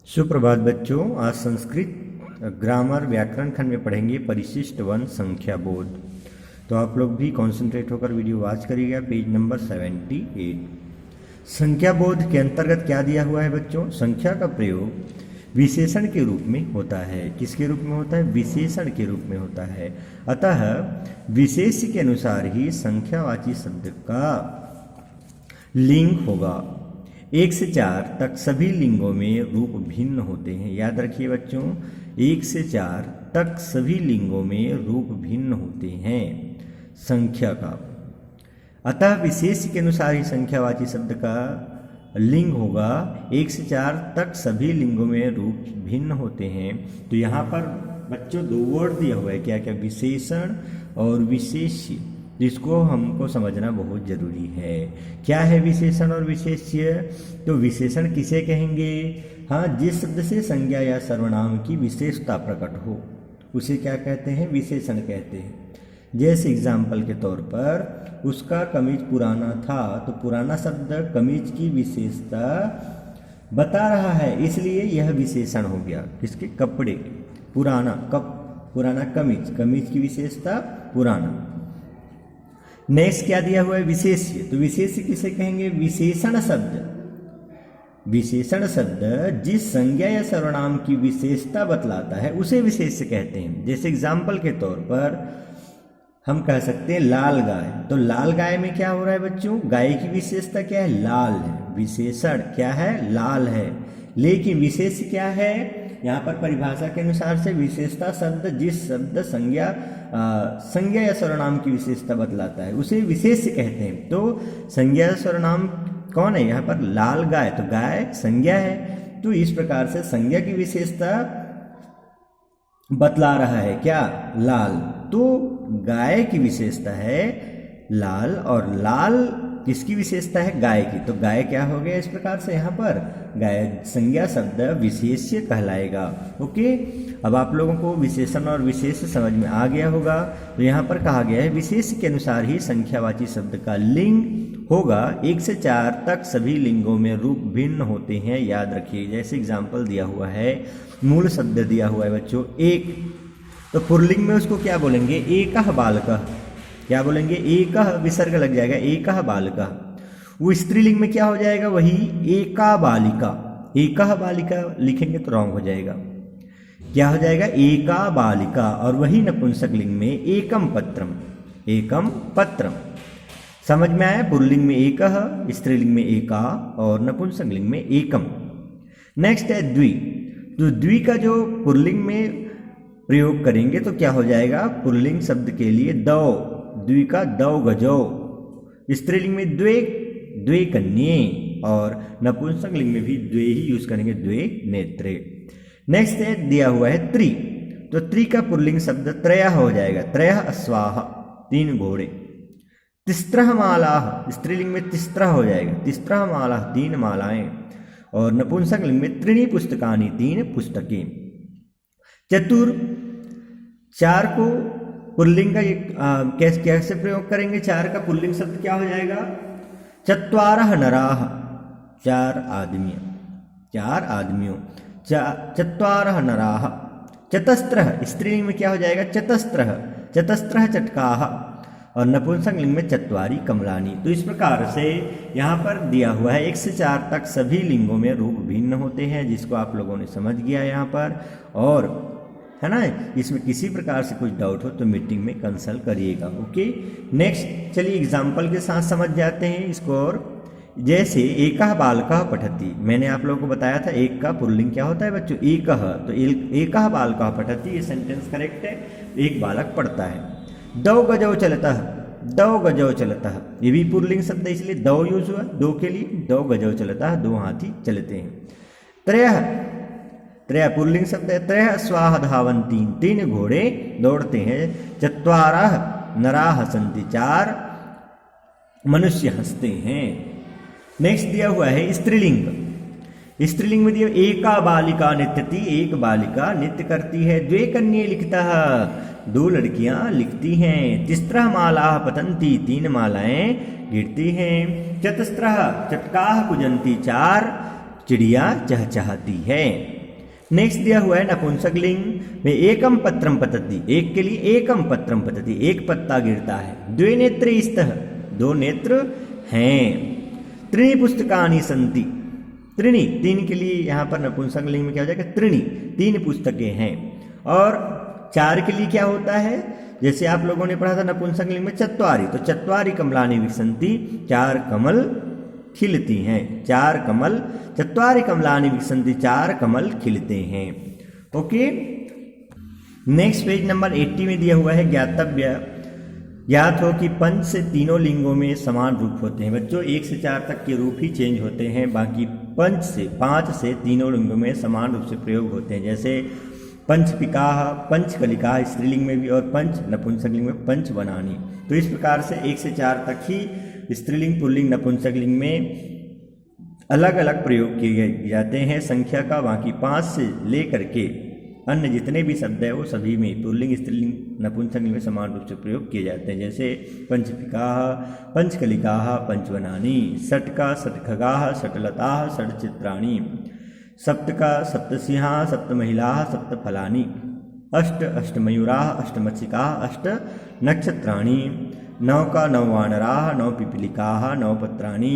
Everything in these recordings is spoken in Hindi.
सुप्रभात बच्चों, आज संस्कृत ग्रामर व्याकरण खंड में पढ़ेंगे परिशिष्ट वन संख्या बोध। तो आप लोग भी कॉन्सेंट्रेट होकर वीडियो वॉच करिएगा। Page number 78। संख्या बोध के अंतर्गत क्या दिया हुआ है बच्चों? संख्या का प्रयोग विशेषण के रूप में होता है। किसके रूप में होता है? विशेषण के रूप में होता है। अतः विशेष के अनुसार ही संख्यावाची शब्द का लिंग होगा। 1 से 4 तक सभी लिंगों में रूप भिन्न होते हैं। याद रखिए बच्चों, 1 से 4 तक सभी लिंगों में रूप भिन्न होते हैं संख्या का। अतः विशेष के अनुसार ही संख्यावाची शब्द का लिंग होगा। 1 से 4 तक सभी लिंगों में रूप भिन्न होते हैं। तो यहाँ पर बच्चों 2 वर्ड दिया हुआ है, क्या क्या? विशेषण और विशेष्य। जिसको हमको समझना बहुत जरूरी है। क्या है विशेषण और विशेष्य? तो विशेषण किसे कहेंगे? हाँ, जिस शब्द से संज्ञा या सर्वनाम की विशेषता प्रकट हो उसे क्या कहते हैं? विशेषण कहते हैं। जैसे एग्जाम्पल के तौर पर उसका कमीज पुराना था, तो पुराना शब्द कमीज की विशेषता बता रहा है, इसलिए यह विशेषण हो गया। किसके? कपड़े के। पुराना कमीज, कमीज की विशेषता पुराना। नेक्स्ट क्या दिया हुआ है? विशेष्य। तो विशेष्य किसे कहेंगे? विशेषण शब्द। विशेषण शब्द जिस संज्ञा या सर्वनाम की विशेषता बतलाता है उसे विशेष्य कहते हैं। जैसे एग्जाम्पल के तौर पर हम कह सकते हैं लाल गाय। तो लाल गाय में क्या हो रहा है बच्चों? गाय की विशेषता क्या है? लाल है। विशेषण क्या है? लाल है। लेकिन विशेष्य क्या है? यहाँ पर परिभाषा के अनुसार से विशेषता शब्द जिस शब्द संज्ञा या सर्वनाम की विशेषता बतलाता है उसे विशेष्य कहते हैं। तो संज्ञा या सर्वनाम कौन है यहाँ पर? लाल गाय। तो गाय संज्ञा है। तो इस प्रकार से संज्ञा की विशेषता बतला रहा है क्या? लाल। तो गाय की विशेषता है लाल, और लाल किसकी विशेषता है? गाय की। तो गाय क्या हो गया? इस प्रकार से यहाँ पर गाय संज्ञा शब्द विशेष्य कहलाएगा। ओके, अब आप लोगों को विशेषण और विशेष्य समझ में आ गया होगा। तो यहाँ पर कहा गया है विशेष्य के अनुसार ही संख्यावाची शब्द का लिंग होगा। 1 से 4 तक सभी लिंगों में रूप भिन्न होते हैं। याद रखिए, जैसे एग्जाम्पल दिया हुआ है, मूल शब्द दिया हुआ है बच्चों एक, तो पुल्लिंग में उसको क्या बोलेंगे? एकः बालकः। क्या बोलेंगे? एकः विसर्ग लग जाएगा, एकः बालकः। वो स्त्रीलिंग में क्या हो जाएगा? वही एका बालिका। एकः बालिका लिखेंगे तो रॉन्ग हो जाएगा। क्या हो जाएगा? एका बालिका। और वही नपुंसक लिंग में एकम पत्रम। एकम पत्रम। समझ में आया? पुल्लिंग में एकः, स्त्रीलिंग में एका और नपुंसक लिंग में एकम। नेक्स्ट है द्वि। तो द्वि का जो पुल्लिंग में प्रयोग करेंगे तो क्या हो जाएगा? पुल्लिंग शब्द के लिए दौ, द्वि का दौ गजौ। स्त्रीलिंग में द्वे, द्वे कन्ये, और नपुंसक लिंग में भी द्वे ही यूज करेंगे, द्वे नेत्रे। नेक्स्ट है दिया हुआ है त्रि। तो त्रि का पुल्लिंग शब्द त्रयः हो जाएगा, त्रयः अश्वाः, 3 घोड़े। तिस्रः मालाः, स्त्रीलिंग में तिस्रः हो जाएगा, तिस्रः मालाः, 3 मालाएं। और नपुंसक लिंग में त्रीणि पुस्तकानि, 3 पुस्तकें। चतुर, 4 को पुल्लिंग का कैसे प्रयोग करेंगे? 4 का पुल्लिंग शब्द क्या हो जाएगा? चत्वारः नराः, 4 आदमी, 4 आदमियों। चत्वारः नराः। चतस्रः, स्त्रीलिंग में क्या हो जाएगा? चतस्रः, चतस्रः चटकाः। और नपुंसक लिंग में चत्वारी कमलानी। तो इस प्रकार से यहाँ पर दिया हुआ है 1 से 4 तक सभी लिंगों में रूप भिन्न होते हैं, जिसको आप लोगों ने समझ गया यहाँ पर। और है ना, इसमें किसी प्रकार से कुछ डाउट हो तो मीटिंग में कंसल्ट करिएगा। ओके, नेक्स्ट चलिए एग्जाम्पल के साथ समझ जाते हैं इसको। और जैसे एकः बालकः पठति, मैंने आप लोगों को बताया था एक का पुल्लिंग क्या होता है बच्चों? एकः। तो एकः बालकः पठति, ये सेंटेंस करेक्ट है, एक बालक पढ़ता है। दौ गजौ चलतः, दौ गजौ चलतः, ये भी पुल्लिंग शब्द है इसलिए दौ यूज हुआ 2 के लिए। दौ गजौ चलतः, 2 हाथी चलते हैं। त्रयः, त्रय पुल्लिंग शब्द है, त्रयः अश्वाः धावन्ति, 3 घोड़े दौड़ते हैं। चत्वारः नराः सन्ति, 4 मनुष्य हंसते हैं। नेक्स्ट दिया हुआ है स्त्रीलिंग। स्त्रीलिंग में दिया एका बालिका नृत्यति, 1 बालिका नृत्य करती है। द्वे कन्ये लिखतः, 2 लड़कियां लिखती हैं। तिस्रः मालाः पतन्ति, 3 मालाएं गिरती हैं। चतस्रः चटकाः कुजन्ति, 4 चिड़िया चहचहाती है। नेक्स्ट दिया हुआ है नपुंसकलिंग में एकम पत्रम पतति, एक के लिए एकम पत्रम पतति, एक पत्ता गिरता है। द्वे नेत्रे स्तः, दो नेत्र हैं। त्रीणि पुस्तकानि सन्ति, त्रीणि तीन के लिए यहाँ पर नपुंसकलिंग में क्या हो जाएगा, त्रीणि तीन पुस्तकें हैं। और चार के लिए क्या होता है, जैसे आप लोगों ने पढ़ा था नपुंसकलिंग में चत्वारि, तो चत्वारि कमलानि विकसन्ति, चार कमल खिलती हैं। चार कमल, चत्वारि कमलानि विकसन्ति, चार कमल खिलते हैं। ओके, नेक्स्ट पेज नंबर 80 में दिया हुआ है ज्ञातव्य। ज्ञात हो कि पंच से तीनों लिंगों में समान रूप होते हैं। बच्चों 1 से 4 तक के रूप ही चेंज होते हैं, बाकी 5 से तीनों लिंगों में समान रूप से प्रयोग होते हैं। जैसे पंचपिकाह, पंचकलिकाह स्त्रीलिंग में भी, और पंच नपुंसकलिंग में पंच बनानी। तो इस प्रकार से 1 से 4 तक ही स्त्रीलिंग, पुल्लिंग, नपुंसकलिंग में अलग अलग प्रयोग किए जाते हैं संख्या का। बाकी 5 से लेकर के अन्य जितने भी शब्द है वो सभी में पुल्लिंग, स्त्रीलिंग, नपुंसकलिंग में समान रूप से प्रयोग किए जाते हैं। जैसे पंचपिकाह, पंचकलिकाह, पंचवनानी, षट्का, षट्खगाः, षट्लताः, षट्चित्राणि, सप्तका, सप्तसिंहा, सप्तमहिला, सप्तफलानि, अष्टमयूराः, अष्टमक्षिकाः, अष्टनक्षत्राणि, 9 9वानराः, 9 पिपीलिकाः, 9 पत्राणि,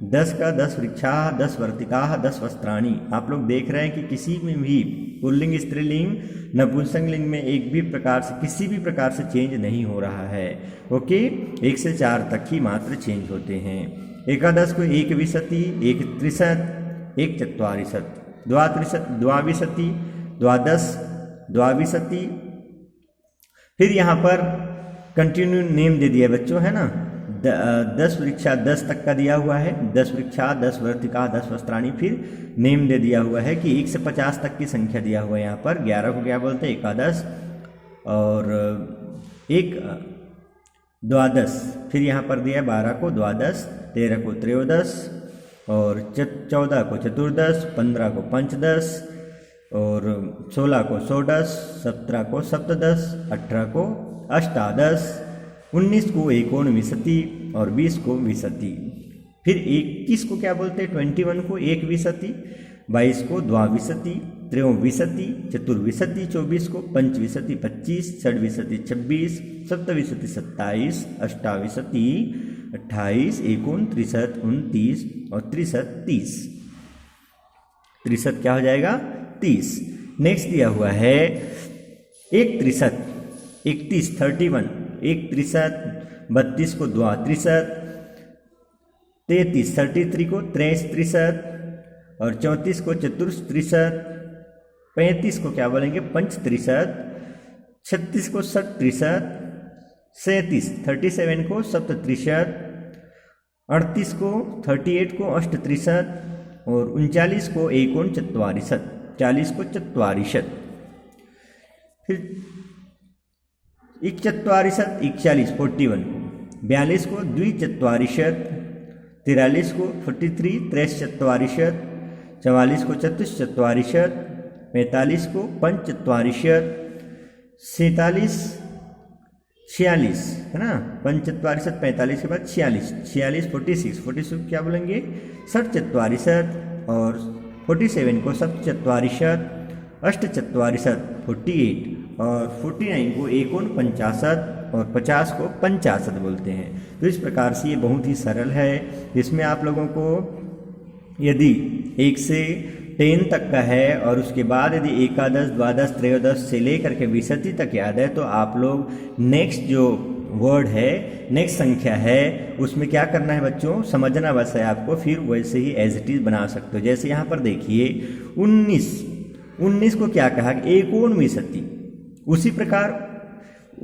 10 वृक्षाः, 10 वर्तिकाः, 10 वस्त्राणि। आप लोग देख रहे हैं कि किसी में भी पुल्लिंग, स्त्रीलिंग, नपुंसकलिंग में एक भी प्रकार से, किसी भी प्रकार से चेंज नहीं हो रहा है। ओके, 1 से 4 तक ही मात्र चेंज होते हैं। एकादश को एक विंशति, एक त्रिशत, एक चत्वारिशत, द्वात्रिशत, द्वाविंशति, द्वादश, द्वाविंशति। फिर यहाँ पर कंटिन्यू नेम दे दिया बच्चों, है ना। 10 वृक्षा 10 तक का दिया हुआ है, 10 वृक्षा, 10 वर्तिका, 10 वस्त्राणि। फिर नेम दे दिया हुआ है कि 1 से 50 तक की संख्या दिया हुआ है। यहाँ पर 11 को क्या बोलते हैं, एकादश, और एक द्वादश। फिर यहाँ पर दिया 12 को द्वादश, 13 को त्रयोदश, और 14 को चतुर्दश, 15 को पंचदश, और 16 को षोडश, 17 को सप्तदश, 18 को अष्टादश, 19 को एकोनविंशति, और 20 को विंशति। फिर 21 को क्या बोलते हैं, 21 को एक विंशति, 22 को द्वाविंशति, त्रयोविंशति, चतुर्विंशति, 24 को पंचविंशति, 25, षड्विंशति, 26, सप्तविंशति, 27, अष्टाविंशति, 28, 29, 29 और 30। 30 क्या हो जाएगा, 30। नेक्स्ट दिया हुआ है एक त्रिशत, 31, 31, एक त्रिशत, 32 को द्वात्रिशत, 33, 33 को त्रैस्त्रिशत, और 34 को चतुस्त्रिशत, 35 को क्या बोलेंगे, पंचत्रिशत, 36 को षट्त्रिशत, 37, 37 को सप्तत्रिशत, 38 को 38 को अष्टत्रिशत, और 39 को एकोनचत्वारिशत, 40 को चत्वारिशत। फिर 41, 41, 41 को, 42 को द्विचत्वारिशत, 43 को 43, त्रैश्चत्वारिशत, 44 को चतुश्चत्वारिशत, 45 को पंचचत्वारिशत, 47, 46, है ना, पंचचत्वारिशत, 45 के बाद 46, 46, 46, 46 क्या बोलेंगे, षट्चत्वारिशत, और 47 को सप्तचत्वारिशत, अष्टचत्वारिशत, 48, और 49 को एकोनपंचाशत, और 50 को पंचाशत बोलते हैं। तो इस प्रकार से ये बहुत ही सरल है। इसमें आप लोगों को यदि 1 से 10 तक का है, और उसके बाद यदि एकादश, द्वादश, त्रयोदश से लेकर के विंशति तक याद है, तो आप लोग नेक्स्ट जो वर्ड है, नेक्स्ट संख्या है, उसमें क्या करना है बच्चों, समझना बस है आपको। फिर वैसे ही एज इट इज बना सकते हो। जैसे यहाँ पर देखिए 19 को क्या कहा, एकोनविंशति। उसी प्रकार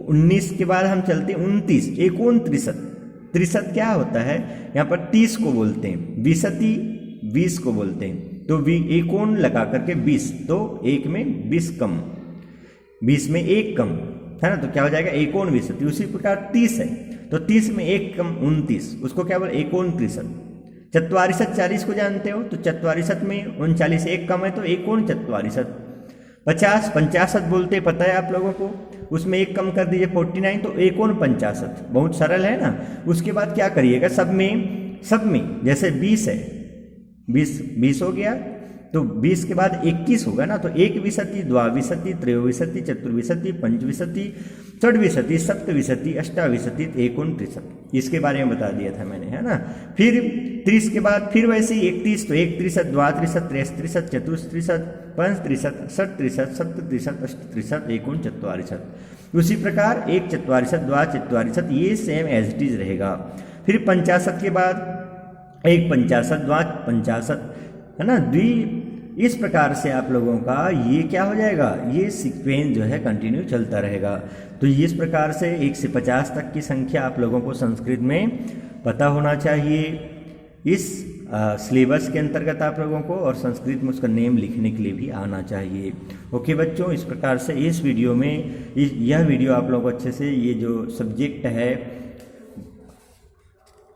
19 के बाद हम चलते 29, एकोनत्रिशत। त्रिशत क्या होता है, यहाँ पर 30 को बोलते हैं, विंशति 20 को बोलते हैं। तो एकोन लगा करके 20, तो 1 में 20 कम, 20 में 1 कम, है ना, तो क्या हो जाएगा, एकोनविंशति। उसी प्रकार 30 है, तो 30 में 1 कम 29, उसको क्या बोले, एकोनत्रिशत। चत्वारिशत 40 को जानते हो, तो चत्वारिशत में 39 1 कम है, तो एकोनचत्वारिशत। 50 पंचाशत बोलते, पता है आप लोगों को, उसमें 1 कम कर दीजिए 49, तो एकोनपंचाशत। बहुत सरल है ना। उसके बाद क्या करिएगा, सब में जैसे 20 है, 20 हो गया, तो 20 के बाद 21 होगा ना, तो एक विशति, द्वाविशति, त्रयोविशति, चतुर्विशति, पंचविशति, षड्विशति, सप्तविशति, अष्टाविशति, एकोनत्रिशत, इसके बारे में बता दिया था मैंने, है ना। फिर 30 के बाद फिर वैसे ही 31, तो 31, द्वात्रिशत, त्रैस्त्रिशत, चतुस्त्रिशत, पंचत्रिशत, षट्त्रिशत, सप्तत्रिशत, अष्टत्रिशत, एकोनचत्वारिशत। उसी प्रकार एक चत्वारिशत, द्वाचत्वारिशत, ये सेम एज इट इज रहेगा। फिर 50 के बाद एक 50, द्वापंचाशत, है ना, इस प्रकार से आप लोगों का ये क्या हो जाएगा, ये सीक्वेंस जो है कंटिन्यू चलता रहेगा। तो इस प्रकार से 1 से 50 तक की संख्या आप लोगों को संस्कृत में पता होना चाहिए इस सिलेबस के अंतर्गत आप लोगों को, और संस्कृत में उसका नेम लिखने के लिए भी आना चाहिए। ओके बच्चों, इस प्रकार से इस वीडियो में यह वीडियो आप लोगों को अच्छे से ये जो सब्जेक्ट है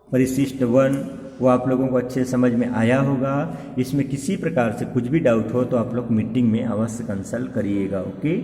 परिशिष्ट 1 वो आप लोगों को अच्छे समझ में आया होगा। इसमें किसी प्रकार से कुछ भी डाउट हो तो आप लोग मीटिंग में अवश्य कंसल्ट करिएगा। ओके।